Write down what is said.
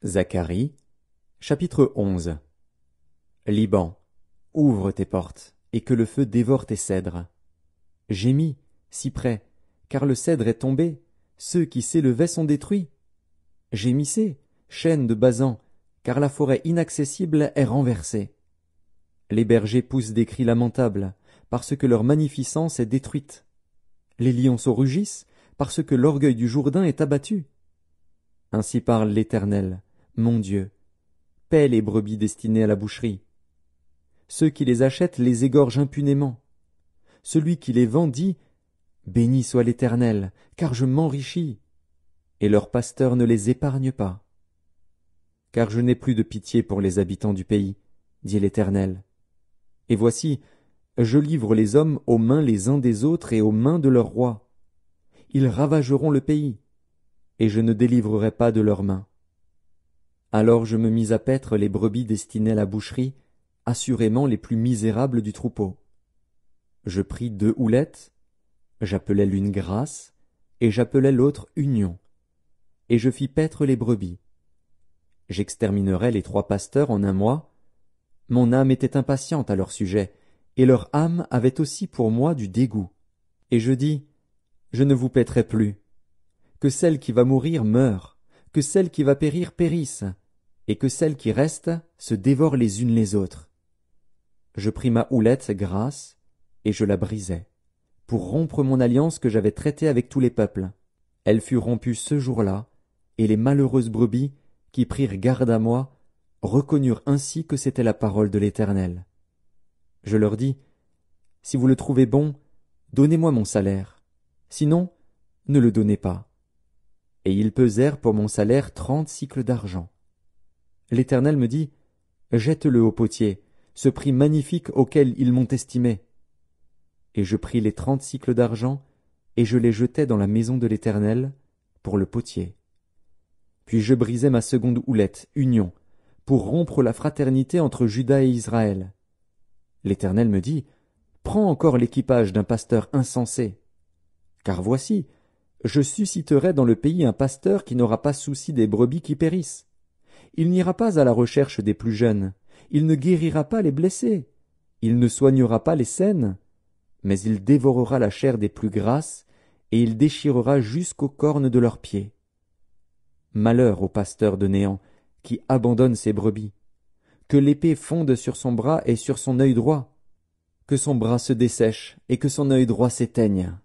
Zacharie, chapitre 11. Liban, ouvre tes portes, et que le feu dévore tes cèdres. Gémis, cyprès, car le cèdre est tombé, ceux qui s'élevaient sont détruits. Gémissez, chênes de Basan, car la forêt inaccessible est renversée. Les bergers poussent des cris lamentables, parce que leur magnificence est détruite. Les lionceaux rugissent, parce que l'orgueil du Jourdain est abattu. Ainsi parle l'Éternel, mon Dieu. Paie les brebis destinées à la boucherie. Ceux qui les achètent les égorgent impunément. Celui qui les vend dit « Béni soit l'Éternel, car je m'enrichis », et leur pasteur ne les épargne pas. Car je n'ai plus de pitié pour les habitants du pays, dit l'Éternel. Et voici, je livre les hommes aux mains les uns des autres et aux mains de leurs rois. Ils ravageront le pays, et je ne délivrerai pas de leurs mains. Alors je me mis à paître les brebis destinées à la boucherie, assurément les plus misérables du troupeau. Je pris 2 houlettes, j'appelai l'une grâce, et j'appelai l'autre union, et je fis paître les brebis. J'exterminerai les 3 pasteurs en un mois. Mon âme était impatiente à leur sujet, et leur âme avait aussi pour moi du dégoût. Et je dis, je ne vous paîtrai plus. Que celle qui va mourir meure, que celle qui va périr périsse, et que celles qui restent se dévorent les unes les autres. Je pris ma houlette grâce, et je la brisai, pour rompre mon alliance que j'avais traitée avec tous les peuples. Elle fut rompue ce jour-là, et les malheureuses brebis, qui prirent garde à moi, reconnurent ainsi que c'était la parole de l'Éternel. Je leur dis, si vous le trouvez bon, donnez-moi mon salaire, sinon, ne le donnez pas. Et ils pesèrent pour mon salaire 30 sicles d'argent. L'Éternel me dit, jette-le au potier, ce prix magnifique auquel ils m'ont estimé. Et je pris les 30 sicles d'argent, et je les jetai dans la maison de l'Éternel, pour le potier. Puis je brisai ma seconde houlette, union, pour rompre la fraternité entre Juda et Israël. L'Éternel me dit, prends encore l'équipage d'un pasteur insensé. Car voici, je susciterai dans le pays un pasteur qui n'aura pas souci des brebis qui périssent. Il n'ira pas à la recherche des plus jeunes, il ne guérira pas les blessés, il ne soignera pas les saines, mais il dévorera la chair des plus grasses, et il déchirera jusqu'aux cornes de leurs pieds. Malheur au pasteur de néant, qui abandonne ses brebis. Que l'épée fonde sur son bras et sur son œil droit. Que son bras se dessèche et que son œil droit s'éteigne.